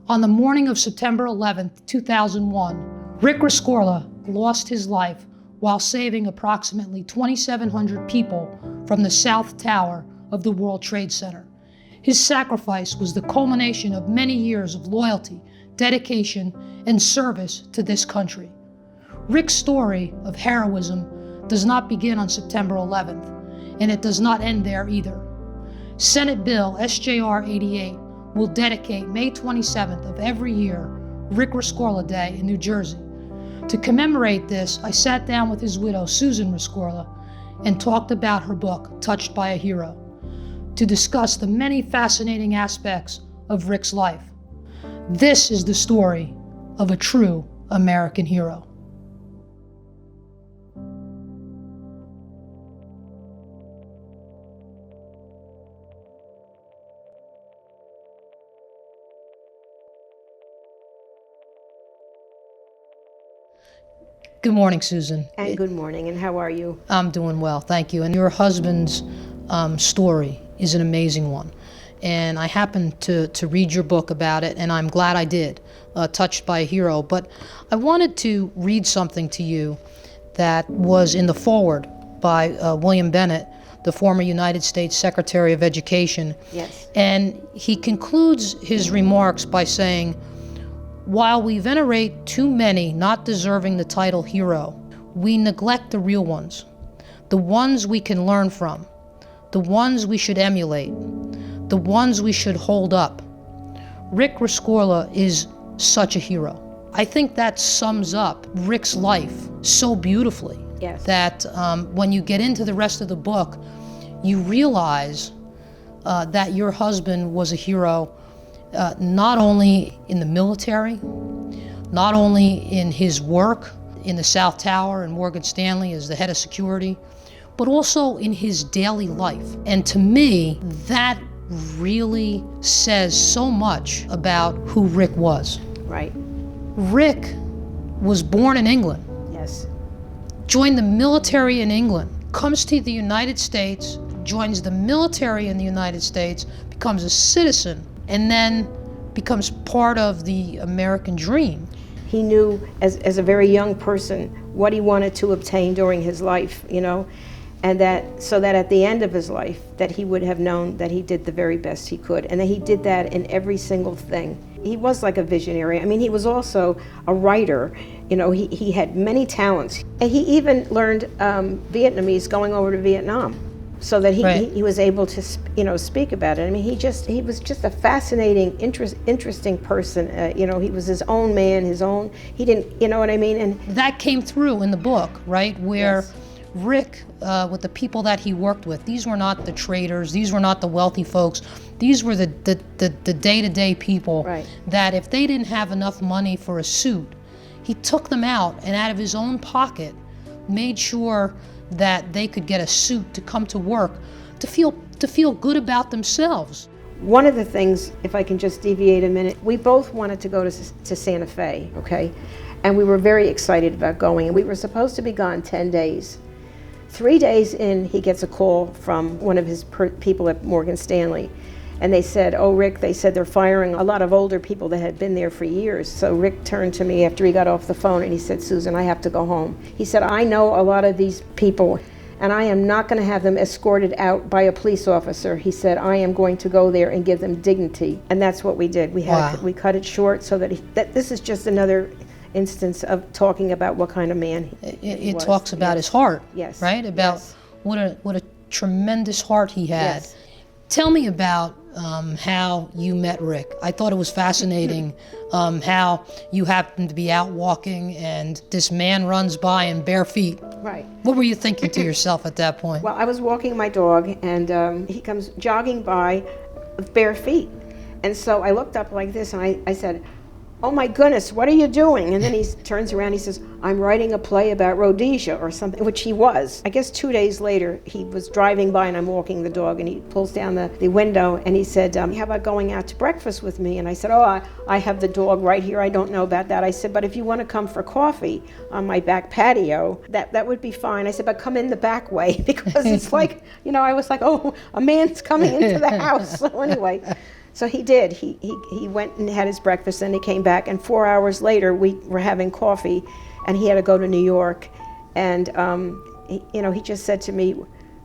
On the morning of September 11th, 2001, Rick Rescorla lost his life while saving approximately 2,700 people from the South Tower of the World Trade Center. His sacrifice was the culmination of many years of loyalty, dedication, and service to this country. Rick's story of heroism does not begin on September 11th, and it does not end there either. Senate Bill SJR 88 will dedicate May 27th of every year Rick Rescorla Day in New Jersey. To commemorate this, I sat down with his widow, Susan Rescorla, and talked about her book, Touched by a Hero, to discuss the many fascinating aspects of Rick's life. This is the story of a true American hero. Good morning, Susan. And good morning, and how are you? I'm doing well, thank you. And your husband's story is an amazing one. And I happened to read your book about it, and I'm glad I did, Touched by a Hero. But I wanted to read something to you that was in the foreword by William Bennett, the former United States Secretary of Education. Yes. And he concludes his remarks by saying, "While we venerate too many not deserving the title hero, we neglect the real ones, the ones we can learn from, the ones we should emulate, the ones we should hold up. Rick Rescorla is such a hero." I think that sums up Rick's life so beautifully. Yes. That when you get into the rest of the book, you realize that your husband was a hero, not only in the military, not only in his work in the South Tower and Morgan Stanley as the head of security, but also in his daily life. And to me, that really says so much about who Rick was. Right. Rick was born in England, Yes. joined the military in England, comes to the United States, joins the military in the United States, becomes a citizen, and then becomes part of the American dream. He knew as a very young person what he wanted to obtain during his life, and so that at the end of his life, that he would have known that he did the very best he could, and that he did that in every single thing. He was like a visionary. I mean, he was also a writer. He had many talents. And he even learned Vietnamese going over to Vietnam, so that he was able to speak about it. I mean, he was just a fascinating, interesting person. He was his own man, he didn't, you know what I mean? And that came through in the book, right? Where Yes. Rick, with the people that he worked with, these were not the traders, these were not the wealthy folks, these were the day-to-day people. Right. That if they didn't have enough money for a suit, he took them out and out of his own pocket made sure that they could get a suit to come to work, to feel good about themselves. one of the things, if I can just deviate a minute, we both wanted to go to Santa Fe, okay? And we were very excited about going, and we were supposed to be gone 10 days. 3 days in, he gets a call from one of his people at Morgan Stanley. And they said, "Oh, Rick," they said, "they're firing a lot of older people that had been there for years." So Rick turned to me after he got off the phone and he said, "Susan, I have to go home." He said, "I know a lot of these people, and I am not going to have them escorted out by a police officer." He said, "I am going to go there and give them dignity." And that's what we did. We cut it short so that this is just another instance of talking about what kind of man he was. It talks about his heart, Yes. right? About Yes. what a tremendous heart he had. Yes. Tell me about how you met Rick. I thought it was fascinating how you happened to be out walking and this man runs by in bare feet. Right. What were you thinking to yourself at that point? Well, I was walking my dog, and he comes jogging by with bare feet. And so I looked up like this, and I said, "Oh my goodness, what are you doing?" And then he turns around, he says, "I'm writing a play about Rhodesia," or something, which he was. I guess 2 days later, he was driving by and I'm walking the dog, and he pulls down the window and he said, "How about going out to breakfast with me?" And I said, "Oh, I have the dog right here. I don't know about that." I said, "But if you want to come for coffee on my back patio, that would be fine." I said, "But come in the back way," because it's like, I was like, oh, a man's coming into the house. So anyway, So he did. He went and had his breakfast, and he came back, and 4 hours later we were having coffee, and he had to go to New York, and he just said to me,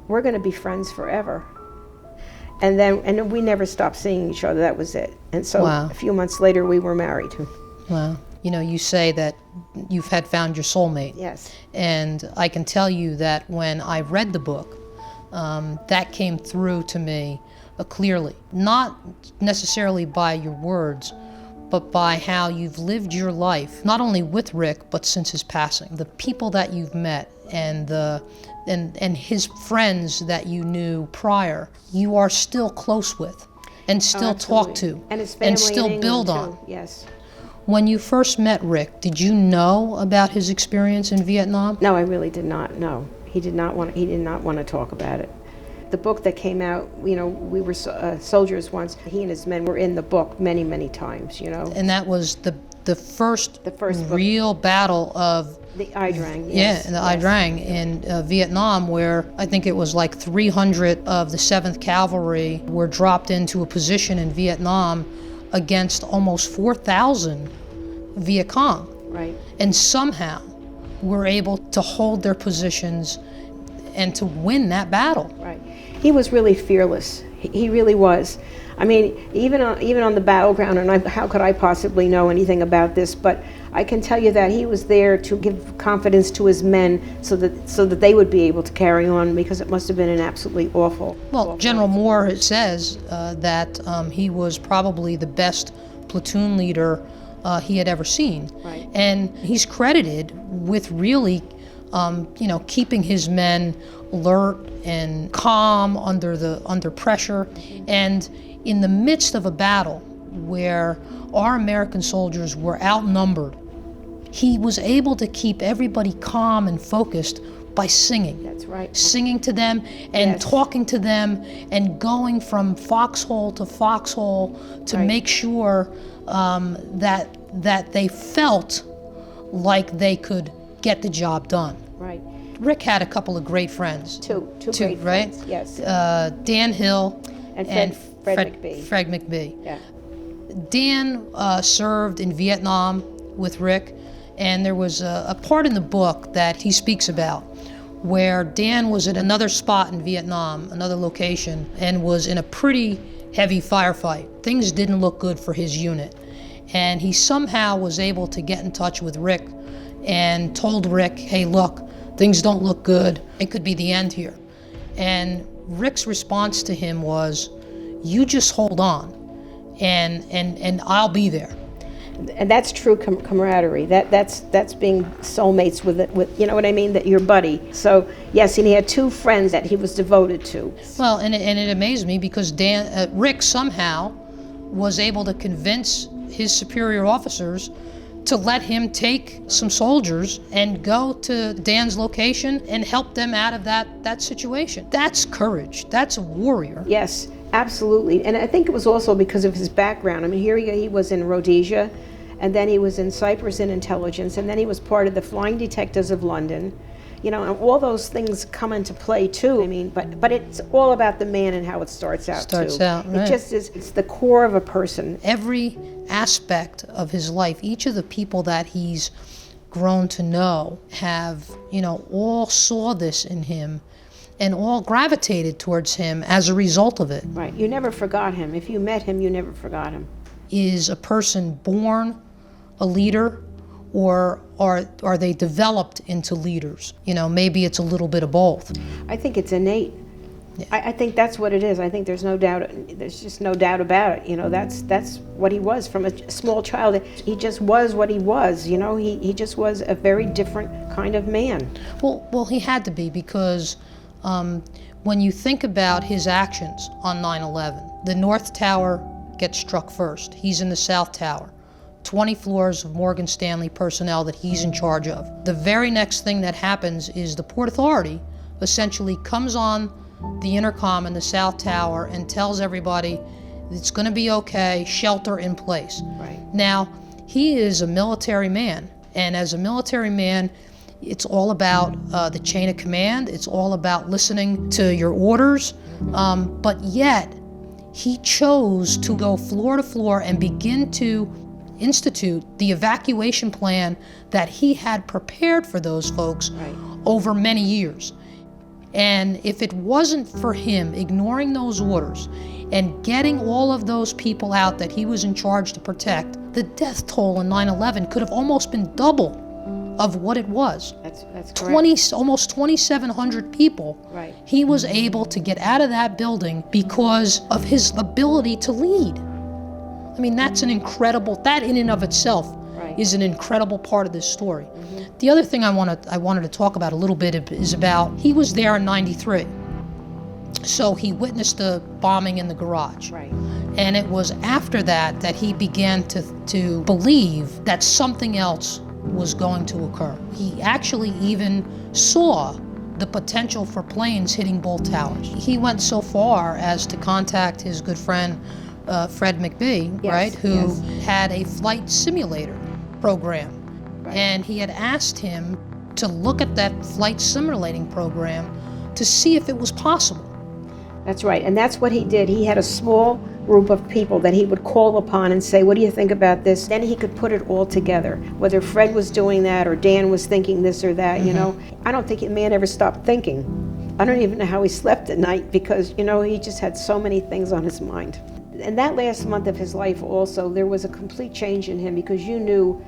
"We're going to be friends forever." And we never stopped seeing each other. That was it. And so Wow. a few months later we were married. Wow. You say that you've found your soulmate. Yes. And I can tell you that when I read the book, that came through to me clearly. Not necessarily by your words, but by how you've lived your life, not only with Rick, but since his passing. The people that you've met and his friends that you knew prior, you are still close with and still talk to and his family still in England, build too. on. Yes. When you first met Rick, did you know about his experience in Vietnam? No, I really did not know. He did not want to talk about it. The book that came out, we were soldiers once. He and his men were in the book many, many times, And that was the first book. real battle of The Ai Drang, yes. the Ai Drang in Vietnam, where I think it was like 300 of the 7th Cavalry were dropped into a position in Vietnam against almost 4,000 Viet Cong. Right. And somehow were able to hold their positions and to win that battle. Right. He was really fearless. He really was. I mean, even on the battleground, and how could I possibly know anything about this? But I can tell you that he was there to give confidence to his men, so that they would be able to carry on, because it must have been an absolutely awful. Well, General Moore says that he was probably the best platoon leader he had ever seen. Right. And he's credited with really, keeping his men alert and calm under pressure. And in the midst of a battle where our American soldiers were outnumbered, he was able to keep everybody calm and focused by singing. That's right. Singing to them and Yes. talking to them and going from foxhole to foxhole to Right. make sure that they felt like they could get the job done. Right. Rick had a couple of great friends. Two great right? friends. Yes. Dan Hill And Fred McBee. Fred McBee. Yeah. Dan served in Vietnam with Rick, and there was a part in the book that he speaks about where Dan was at another spot in Vietnam, another location, and was in a pretty heavy firefight. Things didn't look good for his unit. And he somehow was able to get in touch with Rick and told Rick, hey, look, things don't look good. It could be the end here. And Rick's response to him was, you just hold on, and I'll be there. And that's true camaraderie. That's being soulmates with you know what I mean, that your buddy. So yes, and he had two friends that he was devoted to. Well, and it amazed me because Rick somehow was able to convince his superior officers to let him take some soldiers and go to Dan's location and help them out of that situation. That's courage. That's a warrior. Yes, absolutely. And I think it was also because of his background. I mean, here he was in Rhodesia, and then he was in Cyprus in intelligence, and then he was part of the Flying Detectives of London. You know, and all those things come into play too. I mean, but it's all about the man and how it starts out too. Right. It just is, it's the core of a person. Every aspect of his life, each of the people that he's grown to know have, all saw this in him and all gravitated towards him as a result of it. Right. You never forgot him. If you met him, you never forgot him. Is a person born a leader, or are they developed into leaders? Maybe it's a little bit of both. I think it's innate. Yeah. I think that's what it is. I think there's no doubt. There's just no doubt about it. That's what he was from a small child. He just was what he was. He just was a very different kind of man. Well, he had to be, because when you think about his actions on 9/11, the North Tower gets struck first. He's in the South Tower. 20 floors of Morgan Stanley personnel that he's in charge of. The very next thing that happens is the Port Authority essentially comes on the intercom in the South Tower and tells everybody it's going to be okay, shelter in place. Right. Now, he is a military man, and as a military man, it's all about the chain of command. It's all about listening to your orders, but yet he chose to go floor to floor and begin to institute the evacuation plan that he had prepared for those folks over many years. And if it wasn't for him ignoring those orders and getting all of those people out that he was in charge to protect, the death toll in 9/11 could have almost been double of what it was. That's correct. Almost 2,700 people. Right. He was able to get out of that building because of his ability to lead. I mean, that in and of itself is an incredible part of this story. The other thing I wanted to talk about a little bit is about, he was there in 93. So he witnessed the bombing in the garage. Right. And it was after that that he began to believe that something else was going to occur. He actually even saw the potential for planes hitting both towers. He went so far as to contact his good friend, Fred McBee, Yes, who had a flight simulator program. And he had asked him to look at that flight simulating program to see if it was possible. That's right, and that's what he did. He had a small group of people that he would call upon and say, what do you think about this? Then he could put it all together, whether Fred was doing that or Dan was thinking this or that, you know. I don't think the man ever stopped thinking. I don't even know how he slept at night because, you know, he just had so many things on his mind. And that last month of his life also, there was a complete change in him because you knew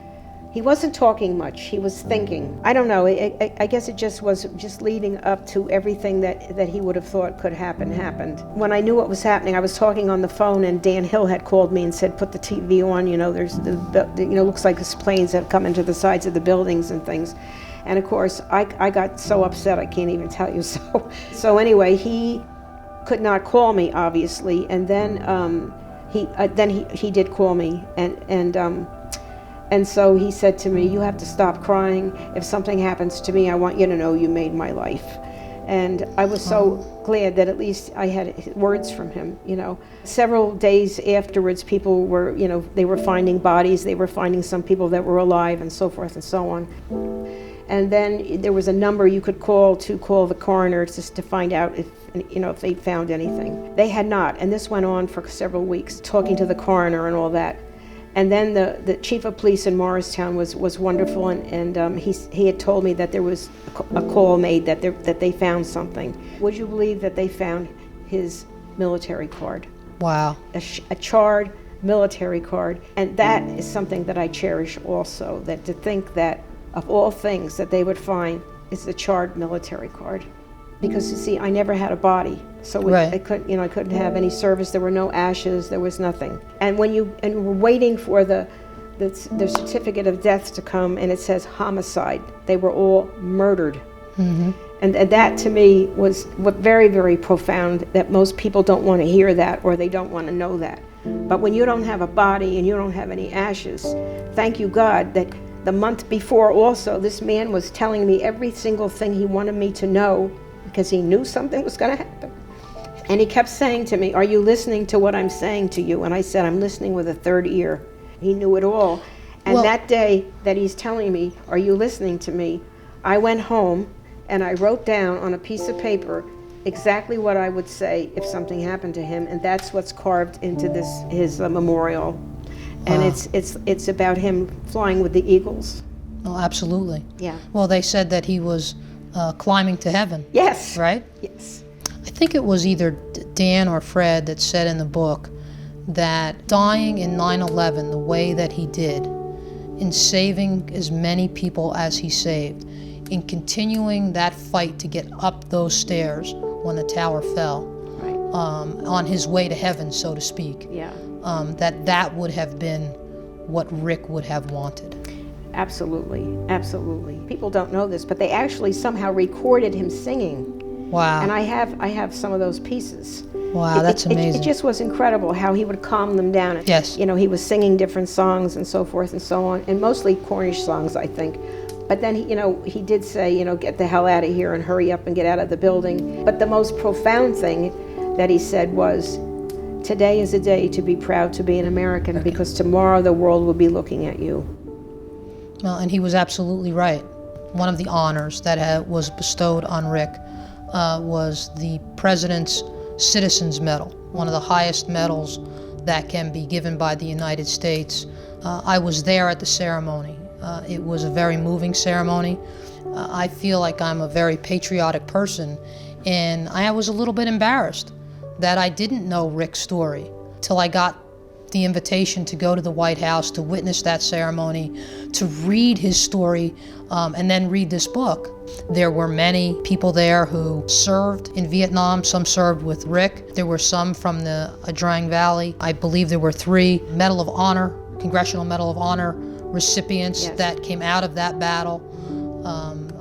he wasn't talking much, he was thinking. I don't know, I guess it just was just leading up to everything that he would have thought could happen, happened. When I knew what was happening, I was talking on the phone and Dan Hill had called me and said, put the TV on, you know, looks like his planes have come into the sides of the buildings and things. And of course, I got so upset, I can't even tell you. So anyway, he could not call me, obviously, and then he did call me, and so he said to me, you have to stop crying. If something happens to me, I want you to know you made my life. And I was so glad that at least I had words from him, you know. Several days afterwards, people were, you know, they were finding bodies, they were finding some people that were alive and so forth and so on. And then there was a number you could call the coroner just to find out if, you know, if they found anything. They had not, and this went on for several weeks, talking to the coroner and all that. And then the chief of police in Morristown was wonderful, and he had told me that there was a call made that they found something. Would you believe that they found his military card? Wow. A charred military card, and that is something that I cherish also. That to think that of all things that they would find is the charred military card, because you see, I never had a body. So I couldn't have any service. There were no ashes. There was nothing. And we're waiting for the certificate of death to come, and it says homicide. They were all murdered. And that to me was very, very profound. That most people don't want to hear that, or they don't want to know that. But when you don't have a body and you don't have any ashes, thank you God that the month before also, this man was telling me every single thing he wanted me to know, because he knew something was going to happen. And he kept saying to me, are you listening to what I'm saying to you? And I said, I'm listening with a third ear. He knew it all. And that day that he's telling me, are you listening to me? I went home and I wrote down on a piece of paper exactly what I would say if something happened to him. And that's what's carved into his memorial. And it's about him flying with the eagles. Oh, absolutely. Yeah. Well, they said that he was climbing to heaven. Yes. Right? Yes. I think it was either Dan or Fred that said in the book that dying in 9/11 the way that he did, in saving as many people as he saved, in continuing that fight to get up those stairs when the tower fell, on his way to heaven, so to speak, that would have been what Rick would have wanted. Absolutely, absolutely. People don't know this, but they actually somehow recorded him singing. Wow. And I have some of those pieces. Wow, that's amazing. It just was incredible how he would calm them down. Yes. You know, he was singing different songs and so forth and so on, and mostly Cornish songs, I think. But then, he did say, get the hell out of here and hurry up and get out of the building. But the most profound thing that he said was, today is a day to be proud to be an American, because tomorrow the world will be looking at you. Well, and he was absolutely right. One of the honors that was bestowed on Rick was the President's Citizens Medal. one of the highest medals that can be given by the United States. I was there at the ceremony. It was a very moving ceremony. I feel like I'm a very patriotic person, and I was a little bit embarrassed that I didn't know Rick's story till I got the invitation to go to the White House to witness that ceremony, to read his story, and then read this book. There were many people there who served in Vietnam. Some served with Rick. There were some from the Drang Valley. I believe there were 3 Medal of Honor, Congressional Medal of Honor recipients that came out of that battle.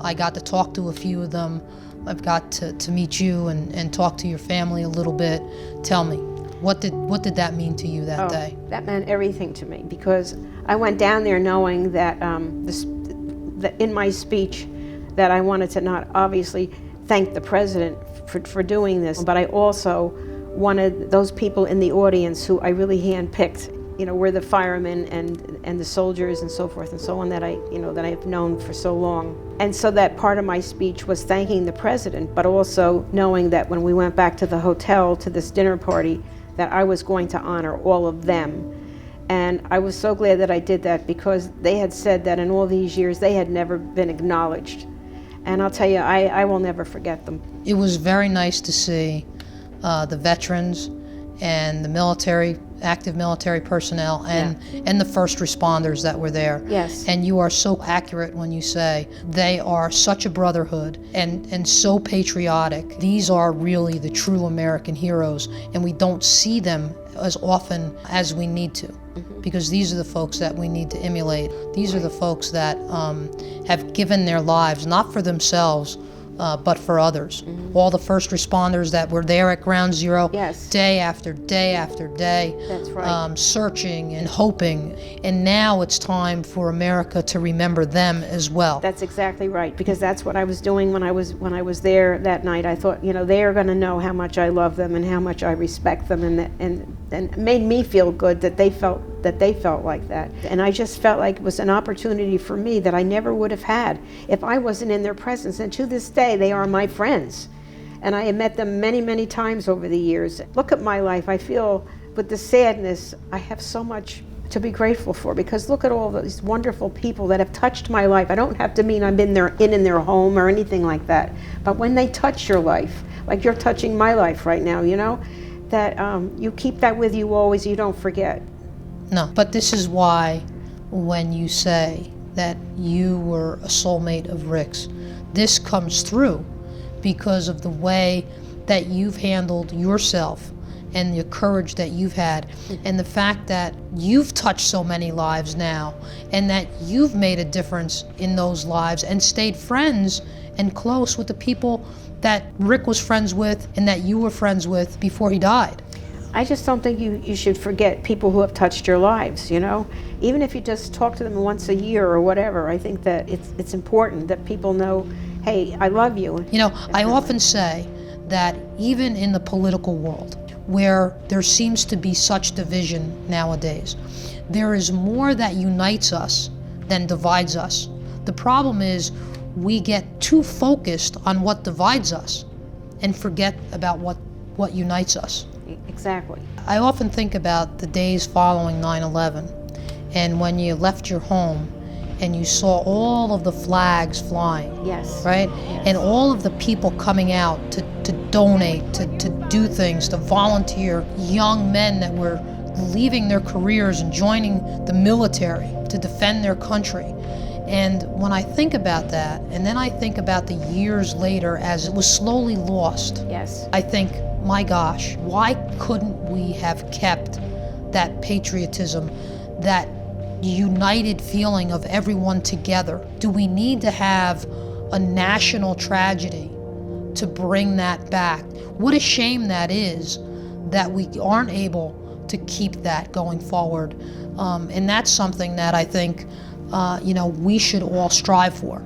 I got to talk to a few of them. I've got to meet you and talk to your family a little bit. Tell me, what did that mean to you that day? That meant everything to me, because I went down there knowing that, that in my speech that I wanted to not obviously thank the president for doing this, but I also wanted those people in the audience who I really handpicked, were the firemen and the soldiers and so forth and so on that that I've known for so long. And so that part of my speech was thanking the president, but also knowing that when we went back to the hotel to this dinner party, that I was going to honor all of them. And I was so glad that I did that, because they had said that in all these years they had never been acknowledged. And I'll tell you, I will never forget them. It was very nice to see the veterans and the military, active military personnel, and the first responders that were there. Yes. And you are so accurate when you say they are such a brotherhood and so patriotic. These are really the true American heroes, and we don't see them as often as we need to, because these are the folks that we need to emulate. These are the folks that have given their lives, not for themselves, but for others. All the first responders that were there at Ground Zero, day after day after day, That's right. Searching and hoping. And now it's time for America to remember them as well. That's exactly right, because that's what I was doing when I was there that night. I thought, they are going to know how much I love them and how much I respect them, and it made me feel good that they felt like that. And I just felt like it was an opportunity for me that I never would have had if I wasn't in their presence. And to this day, they are my friends. And I have met them many, many times over the years. Look at my life. I feel with the sadness, I have so much to be grateful for, because look at all these wonderful people that have touched my life. I don't have to mean I've been in their home or anything like that. But when they touch your life, like you're touching my life right now, that you keep that with you always, you don't forget. No, but this is why when you say that you were a soulmate of Rick's, this comes through because of the way that you've handled yourself and the courage that you've had, and the fact that you've touched so many lives now, and that you've made a difference in those lives and stayed friends and close with the people that Rick was friends with and that you were friends with before he died. I just don't think you should forget people who have touched your lives, Even if you just talk to them once a year or whatever, I think that it's important that people know, hey, I love you. I often say that even in the political world, where there seems to be such division nowadays, there is more that unites us than divides us. The problem is we get too focused on what divides us and forget about what unites us. Exactly. I often think about the days following 9/11, and when you left your home and you saw all of the flags flying, Yes. right? Yes. And all of the people coming out to donate, to do things, to volunteer, young men that were leaving their careers and joining the military to defend their country. And when I think about that, and then I think about the years later as it was slowly lost, Yes. I think, my gosh, why couldn't we have kept that patriotism, that united feeling of everyone together? Do we need to have a national tragedy to bring that back? What a shame that is that we aren't able to keep that going forward. And that's something that I think we should all strive for.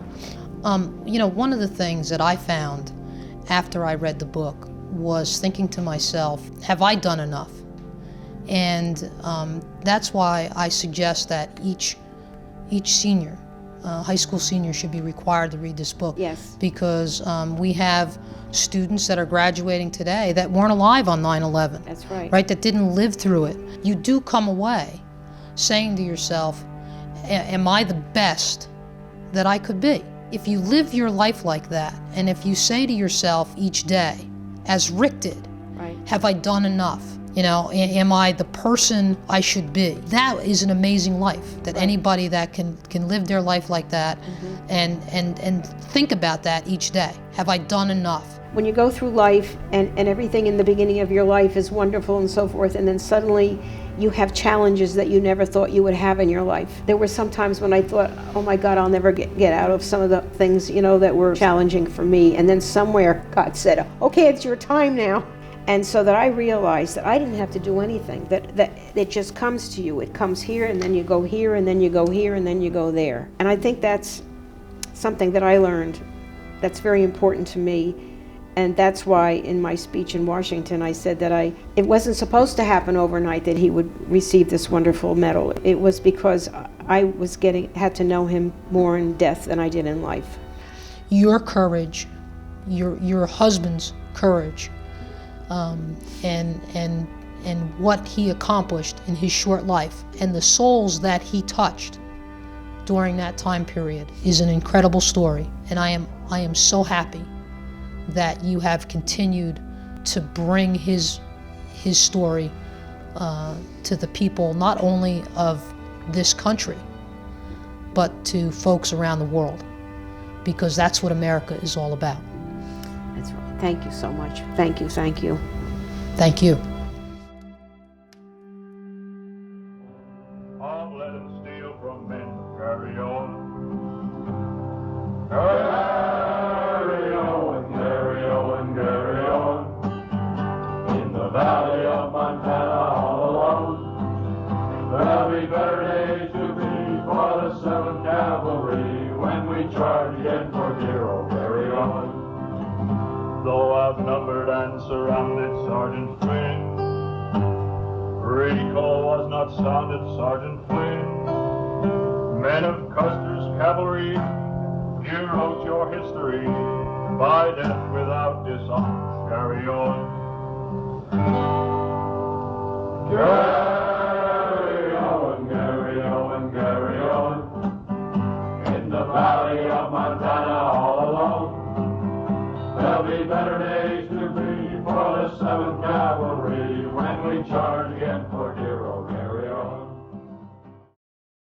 One of the things that I found after I read the book was thinking to myself, have I done enough? And that's why I suggest that each senior high school seniors should be required to read this book. Yes. Because we have students that are graduating today that weren't alive on 9/11. That's right. Right, that didn't live through it. You do come away saying to yourself, am I the best that I could be? If you live your life like that, and if you say to yourself each day, as Rick did, Right. have I done enough? You know, am I the person I should be? That is an amazing life, that anybody that can live their life like that and think about that each day. Have I done enough? When you go through life and everything in the beginning of your life is wonderful and so forth, and then suddenly you have challenges that you never thought you would have in your life. There were some times when I thought, oh my God, I'll never get out of some of the things, you know, that were challenging for me. And then somewhere God said, okay, it's your time now. And so that I realized that I didn't have to do anything, that it just comes to you. It comes here, and then you go here, and then you go here, and then you go there. And I think that's something that I learned that's very important to me. And that's why in my speech in Washington I said that it wasn't supposed to happen overnight that he would receive this wonderful medal. It was because I had to know him more in death than I did in life. Your courage, your husband's courage, and what he accomplished in his short life, and the souls that he touched during that time period is an incredible story. And I am so happy that you have continued to bring his story to the people, not only of this country, but to folks around the world, because that's what America is all about. That's right. Thank you so much. Thank you, thank you. Thank you. I'll let him steal from men. Carry on. Carry on, carry on, carry on. In the valley of Montana all alone. There'll be better days to be for the 7th Cavalry when we charge again for dear old carry on. Though outnumbered and surrounded, Sergeant Flynn, recall was not sounded, Sergeant Flynn. Men of Custer's cavalry, you wrote your history by death without dishonor. Carry on. Carry on, carry on, carry on. In the valley of Montana all alone. There'll be better days to be for the 7th Cavalry when we charge again.